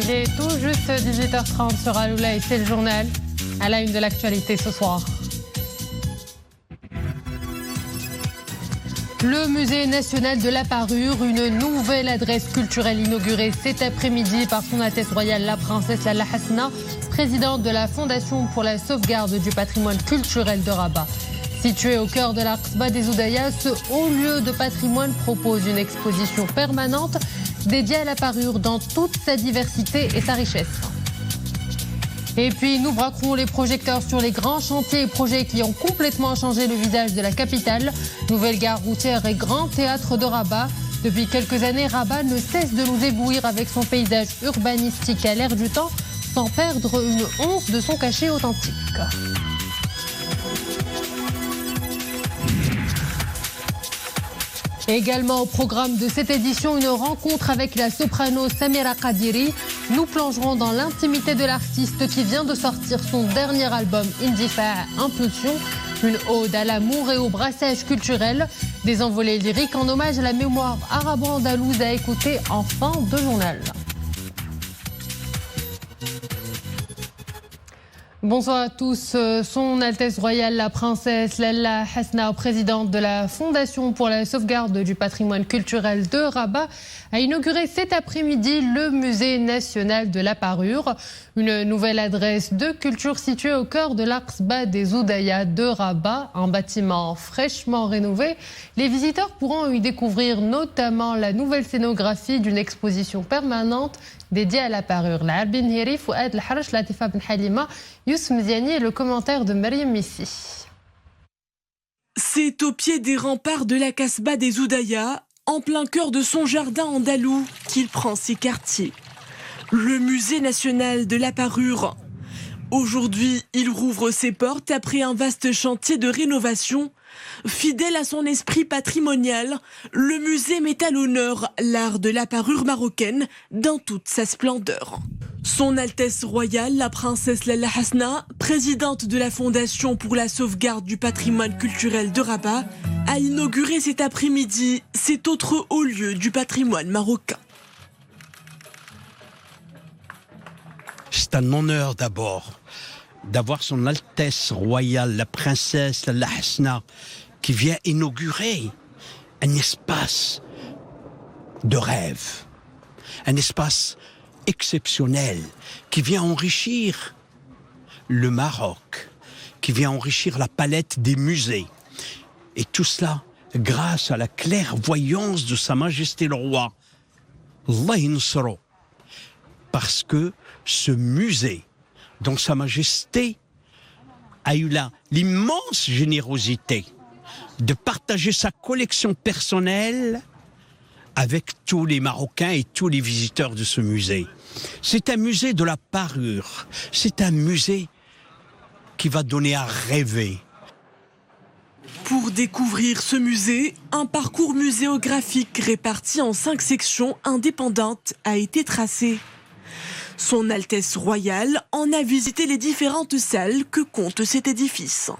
Il est tout juste 18h30 sur Aloula et c'est le journal. À la une de l'actualité ce soir. Le Musée national de la parure, une nouvelle adresse culturelle inaugurée cet après-midi par Son Altesse Royale la Princesse Lalla Hasna, présidente de la Fondation pour la sauvegarde du patrimoine culturel de Rabat. Situé au cœur de la Qasba des Oudaya, ce haut lieu de patrimoine propose une exposition permanente dédiée à la parure dans toute sa diversité et sa richesse. Et puis nous braquerons les projecteurs sur les grands chantiers et projets qui ont complètement changé le visage de la capitale. Nouvelle gare routière et grand théâtre de Rabat. Depuis quelques années, Rabat ne cesse de nous éblouir avec son paysage urbanistique à l'air du temps, sans perdre une once de son cachet authentique. Également au programme de cette édition, une rencontre avec la soprano Samira Kadiri. Nous plongerons dans l'intimité de l'artiste qui vient de sortir son dernier album Indifa Impulsion, une ode à l'amour et au brassage culturel. Des envolées lyriques en hommage à la mémoire arabo-andalouse à écouter en fin de journal. Bonsoir à tous. Son Altesse Royale la Princesse Lalla Hasna, présidente de la Fondation pour la sauvegarde du patrimoine culturel de Rabat, a inauguré cet après-midi le Musée national de la parure, une nouvelle adresse de culture située au cœur de l'Aqsba des Oudaya de Rabat, un bâtiment fraîchement rénové. Les visiteurs pourront y découvrir notamment la nouvelle scénographie d'une exposition permanente dédiée à la parure. La Albin Hiri, Fouad Al-Harash, Latifa Ben Halima, Youssef Mziani et le commentaire de Mariam Missi. C'est au pied des remparts de la Qasba des Oudaya, en plein cœur de son jardin andalou, qu'il prend ses quartiers. Le Musée national de la parure. Aujourd'hui, il rouvre ses portes après un vaste chantier de rénovation. Fidèle à son esprit patrimonial, le musée met à l'honneur l'art de la parure marocaine dans toute sa splendeur. Son Altesse Royale, la Princesse Lalla Hasna, présidente de la Fondation pour la sauvegarde du patrimoine culturel de Rabat, a inauguré cet après-midi cet autre haut lieu du patrimoine marocain. C'est un honneur d'abord d'avoir son Altesse Royale, la Princesse Lalla Hasna, qui vient inaugurer un espace de rêve, un espace exceptionnel qui vient enrichir le Maroc, qui vient enrichir la palette des musées. Et tout cela grâce à la clairvoyance de Sa Majesté le Roi. Allah Yinsro. Parce que ce musée, dont Sa Majesté a eu l'immense générosité de partager sa collection personnelle avec tous les Marocains et tous les visiteurs de ce musée. C'est un musée de la parure, c'est un musée qui va donner à rêver. Pour découvrir ce musée, un parcours muséographique réparti en 5 sections indépendantes a été tracé. Son Altesse Royale en a visité les différentes salles que compte cet édifice.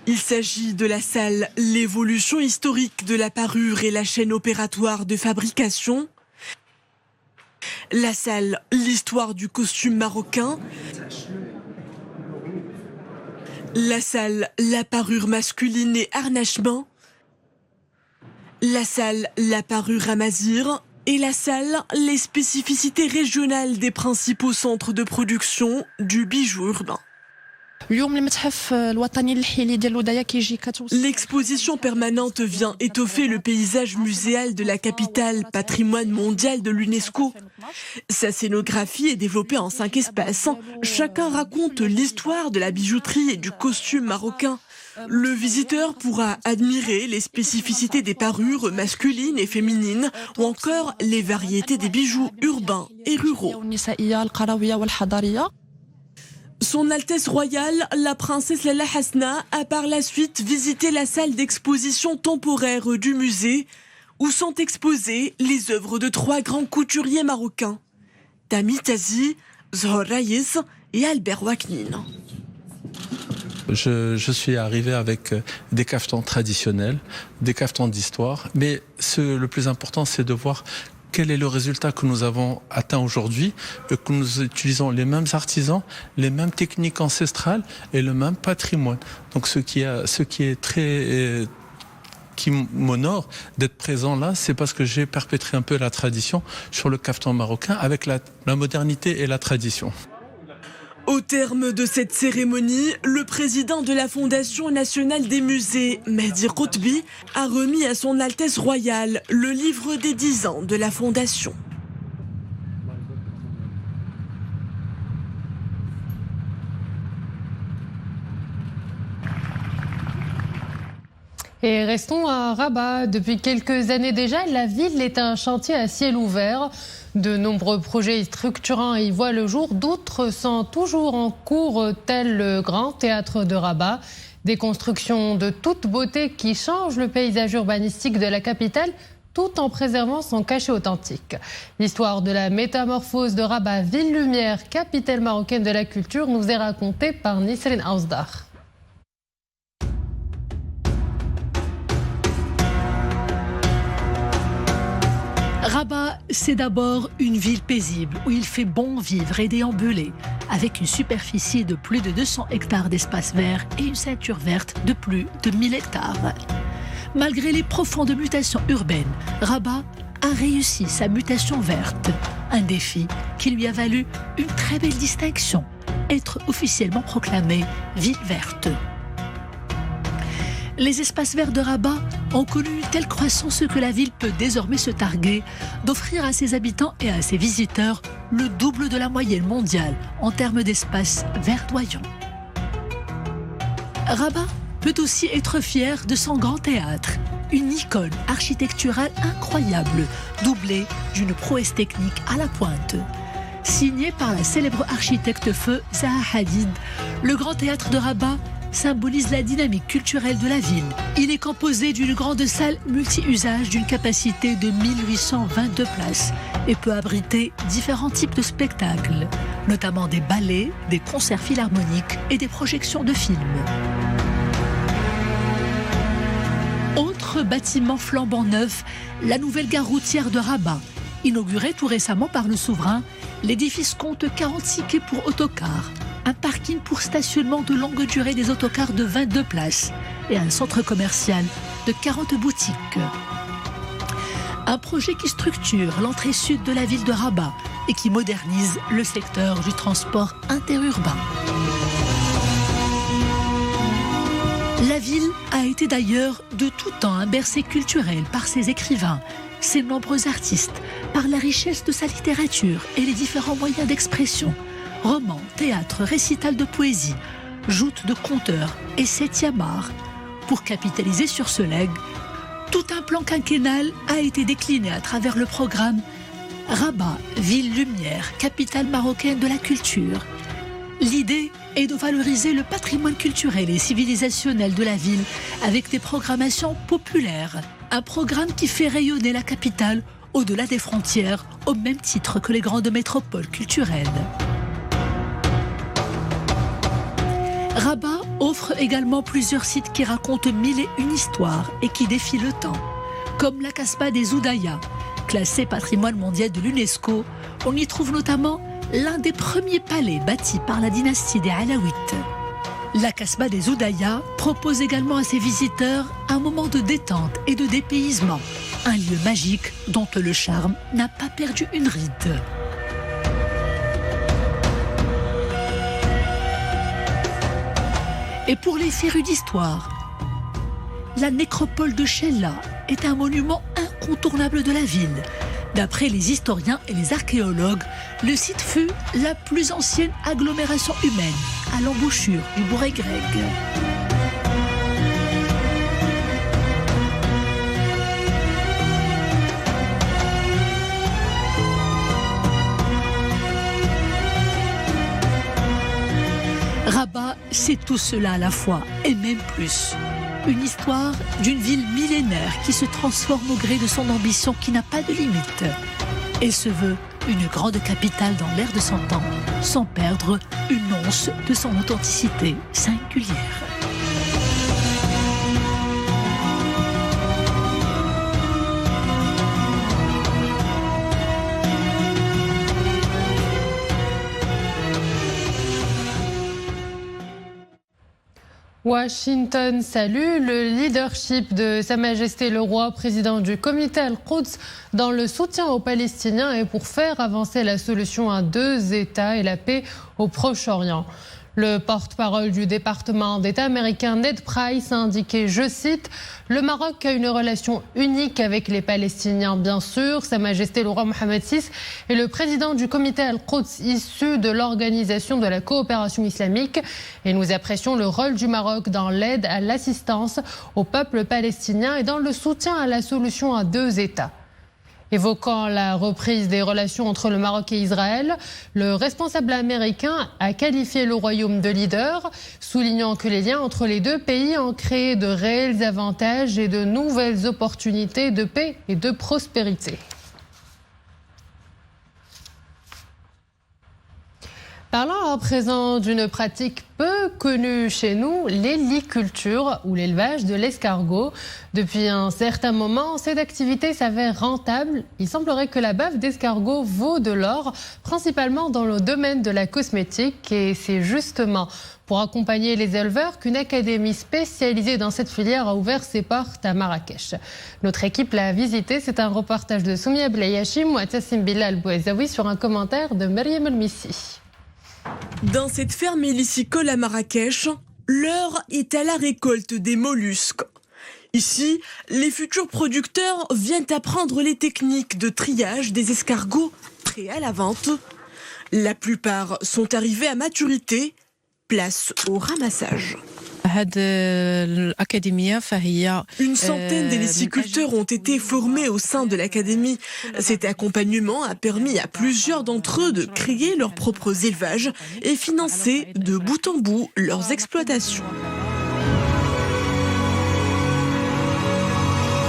Il s'agit de la salle L'évolution historique de la parure et la chaîne opératoire de fabrication, la salle L'histoire du costume marocain, la salle La parure masculine et harnachement, la salle La parure amazir et la salle Les spécificités régionales des principaux centres de production du bijou urbain. L'exposition permanente vient étoffer le paysage muséal de la capitale, patrimoine mondial de l'UNESCO. Sa scénographie est développée en 5 espaces. Chacun raconte l'histoire de la bijouterie et du costume marocain. Le visiteur pourra admirer les spécificités des parures masculines et féminines ou encore les variétés des bijoux urbains et ruraux. Son Altesse Royale, la Princesse Lalla Hasna, a par la suite visité la salle d'exposition temporaire du musée où sont exposées les œuvres de 3 grands couturiers marocains, Tami Tazi, Zohor Raïs et Albert Waknin. Je suis arrivé avec des cafetans traditionnels, des cafetans d'histoire, mais le plus important, c'est de voir quel est le résultat que nous avons atteint aujourd'hui, que nous utilisons les mêmes artisans, les mêmes techniques ancestrales et le même patrimoine. Donc ce qui est très qui m'honore d'être présent là, c'est parce que j'ai perpétré un peu la tradition sur le caftan marocain avec la modernité et la tradition. Au terme de cette cérémonie, le président de la Fondation nationale des musées, Mehdi Qutbi, a remis à son Altesse royale le livre des 10 ans de la Fondation. Et restons à Rabat. Depuis quelques années déjà, la ville est un chantier à ciel ouvert. De nombreux projets structurants y voient le jour. D'autres sont toujours en cours, tel le Grand Théâtre de Rabat. Des constructions de toute beauté qui changent le paysage urbanistique de la capitale tout en préservant son cachet authentique. L'histoire de la métamorphose de Rabat, ville lumière, capitale marocaine de la culture, nous est racontée par Nisrine Aouzdar. Rabat, c'est d'abord une ville paisible où il fait bon vivre et déambuler, avec une superficie de plus de 200 hectares d'espace vert et une ceinture verte de plus de 1000 hectares. Malgré les profondes mutations urbaines, Rabat a réussi sa mutation verte, un défi qui lui a valu une très belle distinction, être officiellement proclamée ville verte. Les espaces verts de Rabat ont connu une telle croissance que la ville peut désormais se targuer d'offrir à ses habitants et à ses visiteurs le double de la moyenne mondiale en termes d'espaces verdoyants. Rabat peut aussi être fier de son grand théâtre, une icône architecturale incroyable, doublée d'une prouesse technique à la pointe. Signé par la célèbre architecte feu Zaha Hadid, le grand théâtre de Rabat symbolise la dynamique culturelle de la ville. Il est composé d'une grande salle multi-usage d'une capacité de 1822 places et peut abriter différents types de spectacles, notamment des ballets, des concerts philharmoniques et des projections de films. Autre bâtiment flambant neuf, la nouvelle gare routière de Rabat. Inaugurée tout récemment par le souverain, l'édifice compte 46 quais pour autocars, un parking pour stationnement de longue durée des autocars de 22 places et un centre commercial de 40 boutiques. Un projet qui structure l'entrée sud de la ville de Rabat et qui modernise le secteur du transport interurbain. La ville a été d'ailleurs de tout temps un berceau culturel par ses écrivains, ses nombreux artistes, par la richesse de sa littérature et les différents moyens d'expression. Romans, théâtre, récital de poésie, joutes de conteurs et 7e art. Pour capitaliser sur ce legs, tout un plan quinquennal a été décliné à travers le programme Rabat, ville lumière, capitale marocaine de la culture. L'idée est de valoriser le patrimoine culturel et civilisationnel de la ville avec des programmations populaires. Un programme qui fait rayonner la capitale au-delà des frontières, au même titre que les grandes métropoles culturelles. Rabat offre également plusieurs sites qui racontent 1001 histoires et qui défient le temps, comme la Casbah des Oudaya, classée patrimoine mondial de l'UNESCO. On y trouve notamment l'un des premiers palais bâtis par la dynastie des Alaouites. La Casbah des Oudaya propose également à ses visiteurs un moment de détente et de dépaysement, un lieu magique dont le charme n'a pas perdu une ride. Et pour les férus d'histoire, la nécropole de Chella est un monument incontournable de la ville. D'après les historiens et les archéologues, le site fut la plus ancienne agglomération humaine à l'embouchure du Bourg grec. Rabat, c'est tout cela à la fois, et même plus. Une histoire d'une ville millénaire qui se transforme au gré de son ambition qui n'a pas de limite. Elle se veut une grande capitale dans l'air de son temps, sans perdre une once de son authenticité singulière. Washington salue le leadership de Sa Majesté le Roi, président du comité Al-Quds, dans le soutien aux Palestiniens et pour faire avancer la solution à 2 États et la paix au Proche-Orient. Le porte-parole du département d'État américain Ned Price a indiqué, je cite, « Le Maroc a une relation unique avec les Palestiniens, bien sûr. Sa Majesté le Roi Mohammed VI est le président du comité Al-Quds issu de l'Organisation de la coopération islamique et nous apprécions le rôle du Maroc dans l'aide à l'assistance au peuple palestinien et dans le soutien à la solution à 2 États. » Évoquant la reprise des relations entre le Maroc et Israël, le responsable américain a qualifié le royaume de leader, soulignant que les liens entre les 2 pays ont créé de réels avantages et de nouvelles opportunités de paix et de prospérité. Parlons à présent d'une pratique peu connue chez nous, l'héliculture ou l'élevage de l'escargot. Depuis un certain moment, cette activité s'avère rentable. Il semblerait que la bave d'escargot vaut de l'or, principalement dans le domaine de la cosmétique. Et c'est justement pour accompagner les éleveurs qu'une académie spécialisée dans cette filière a ouvert ses portes à Marrakech. Notre équipe l'a visité. C'est un reportage de Soumia Blayachim ou Tassim Bilal Bouazaoui sur un commentaire de Mariam El-Missi. Dans cette ferme hélicicole à Marrakech, l'heure est à la récolte des mollusques. Ici, les futurs producteurs viennent apprendre les techniques de triage des escargots prêts à la vente. La plupart sont arrivés à maturité. Place au ramassage. Une centaine d'héliciculteurs ont été formés au sein de l'académie. Cet accompagnement a permis à plusieurs d'entre eux de créer leurs propres élevages et financer de bout en bout leurs exploitations.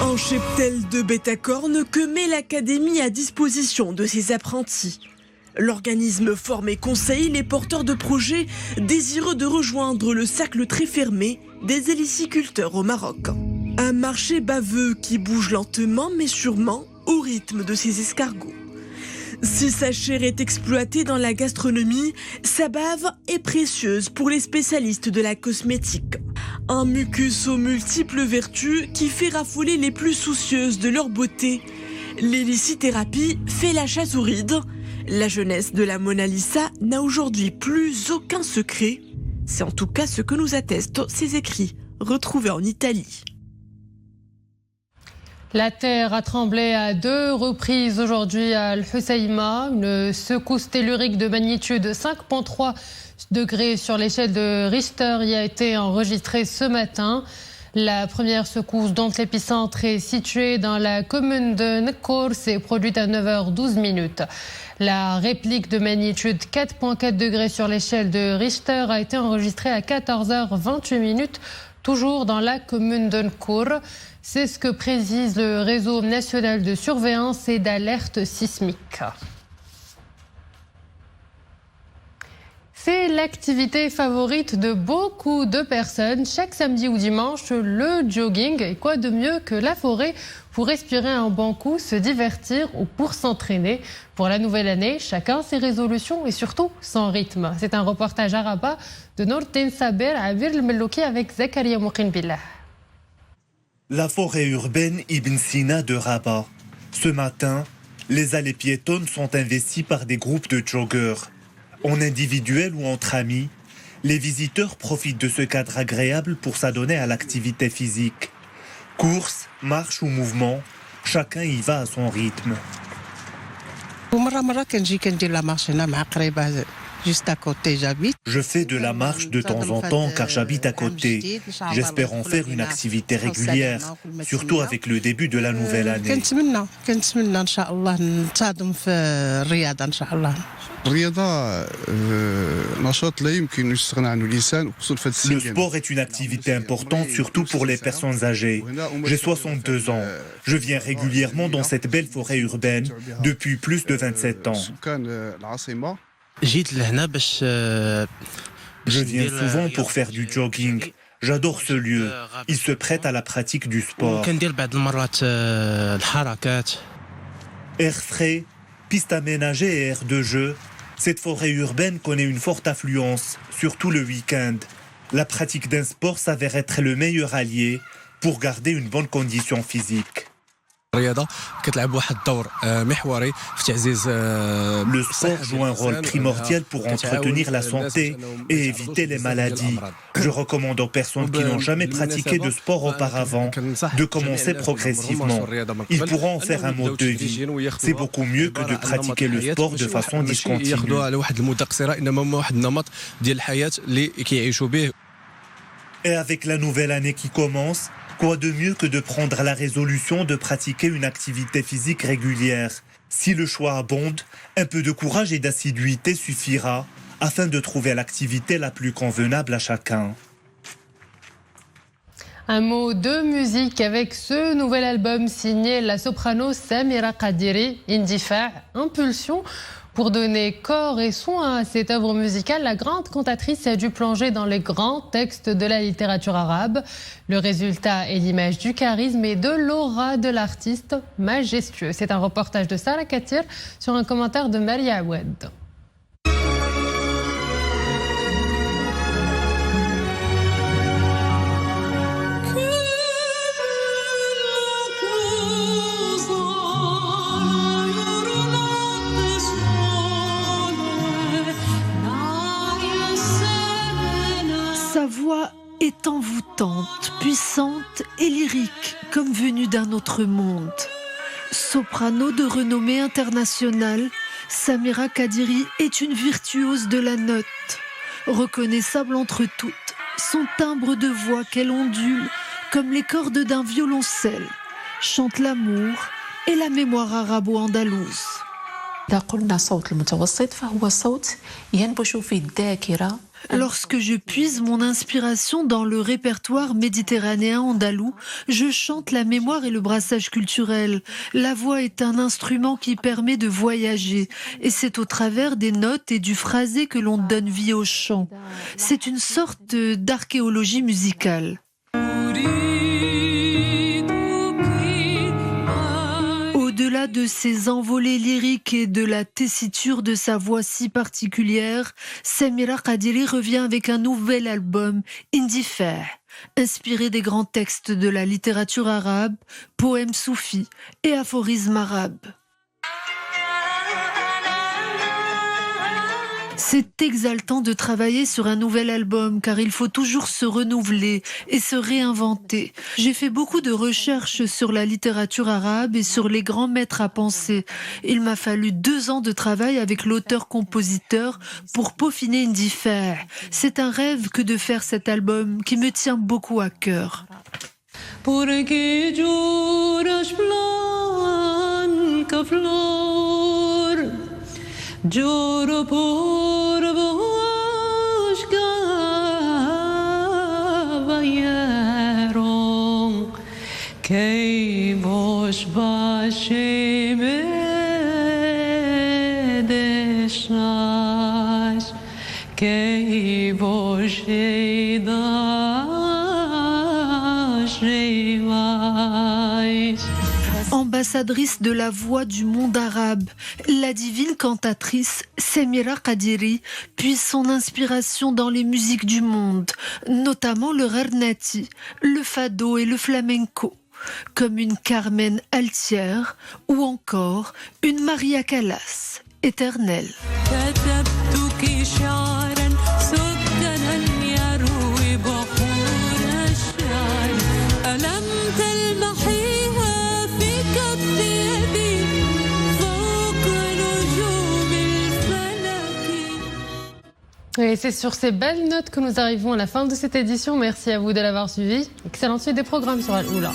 Un cheptel de bêtes à cornes que met l'académie à disposition de ses apprentis. L'organisme forme et conseille les porteurs de projets désireux de rejoindre le cercle très fermé des héliciculteurs au Maroc. Un marché baveux qui bouge lentement mais sûrement au rythme de ces escargots. Si sa chair est exploitée dans la gastronomie, sa bave est précieuse pour les spécialistes de la cosmétique. Un mucus aux multiples vertus qui fait raffoler les plus soucieuses de leur beauté. L'hélicithérapie fait la chasse aux rides. La jeunesse de la Mona Lisa n'a aujourd'hui plus aucun secret. C'est en tout cas ce que nous attestent ces écrits retrouvés en Italie. La terre a tremblé à 2 reprises aujourd'hui à Al-Husayma. Une secousse tellurique de magnitude 5,3 degrés sur l'échelle de Richter y a été enregistrée ce matin. La première secousse dont l'épicentre est situé dans la commune de Nekor s'est produite à 9h12. La réplique de magnitude 4,4 degrés sur l'échelle de Richter a été enregistrée à 14h28, toujours dans la commune de Nekor. C'est ce que précise le réseau national de surveillance et d'alerte sismique. C'est l'activité favorite de beaucoup de personnes. Chaque samedi ou dimanche, le jogging. Et quoi de mieux que la forêt pour respirer un bon coup, se divertir ou pour s'entraîner. Pour la nouvelle année, chacun ses résolutions et surtout son rythme. C'est un reportage à Rabat de Nourdine Saber à Bir el-Mellouki avec Zakaria Moukin Billah. La forêt urbaine Ibn Sina de Rabat. Ce matin, les allées piétonnes sont investies par des groupes de joggeurs. En individuel ou entre amis, les visiteurs profitent de ce cadre agréable pour s'adonner à l'activité physique. Course, marche ou mouvement, chacun y va à son rythme. Juste à côté, j'habite. Je fais de la marche de temps en temps car j'habite à côté. J'espère en faire une activité régulière, surtout avec le début de la nouvelle année. Le sport est une activité importante, surtout pour les personnes âgées. J'ai 62 ans. Je viens régulièrement dans cette belle forêt urbaine depuis plus de 27 ans. Je viens souvent pour faire du jogging. J'adore ce lieu. Il se prête à la pratique du sport. Air frais, pistes aménagées et aires de jeu, cette forêt urbaine connaît une forte affluence, surtout le week-end. La pratique d'un sport s'avère être le meilleur allié pour garder une bonne condition physique. Le sport joue un rôle primordial pour entretenir la santé et éviter les maladies. Je recommande aux personnes qui n'ont jamais pratiqué de sport auparavant de commencer progressivement. Ils pourront en faire un mode de vie. C'est beaucoup mieux que de pratiquer le sport de façon discontinue. Et avec la nouvelle année qui commence, quoi de mieux que de prendre la résolution de pratiquer une activité physique régulière? Si le choix abonde, un peu de courage et d'assiduité suffira afin de trouver l'activité la plus convenable à chacun. Un mot de musique avec ce nouvel album signé la soprano Samira Kadiri, Indifa, Impulsion. Pour donner corps et son à cette œuvre musicale, la grande cantatrice a dû plonger dans les grands textes de la littérature arabe. Le résultat est l'image du charisme et de l'aura de l'artiste majestueux. C'est un reportage de Sarah Katir sur un commentaire de Maria Awad. Sa voix est envoûtante, puissante et lyrique, comme venue d'un autre monde. Soprano de renommée internationale, Samira Kadiri est une virtuose de la note. Reconnaissable entre toutes, son timbre de voix qu'elle ondule comme les cordes d'un violoncelle, chante l'amour et la mémoire arabo-andalouse. Lorsque je puise mon inspiration dans le répertoire méditerranéen andalou, je chante la mémoire et le brassage culturel. La voix est un instrument qui permet de voyager et c'est au travers des notes et du phrasé que l'on donne vie au chant. C'est une sorte d'archéologie musicale. Au-delà de ses envolées lyriques et de la tessiture de sa voix si particulière, Samira Kadiri revient avec un nouvel album, Indifa, inspiré des grands textes de la littérature arabe, poèmes soufis et aphorismes arabes. C'est exaltant de travailler sur un nouvel album car il faut toujours se renouveler et se réinventer. J'ai fait beaucoup de recherches sur la littérature arabe et sur les grands maîtres à penser. Il m'a fallu 2 ans de travail avec l'auteur-compositeur pour peaufiner Indifa. C'est un rêve que de faire cet album qui me tient beaucoup à cœur. Joro por boshka vayeron kei bosh bashime deshash kei bosh edash revash. Ambassadrice de la voix du monde arabe, la divine cantatrice Samira Kadiri puise son inspiration dans les musiques du monde, notamment le rarnati, le fado et le flamenco, comme une Carmen altière ou encore une Maria Callas, éternelle. Et c'est sur ces belles notes que nous arrivons à la fin de cette édition. Merci à vous de l'avoir suivi. Excellente suite des programmes sur Al-Oula.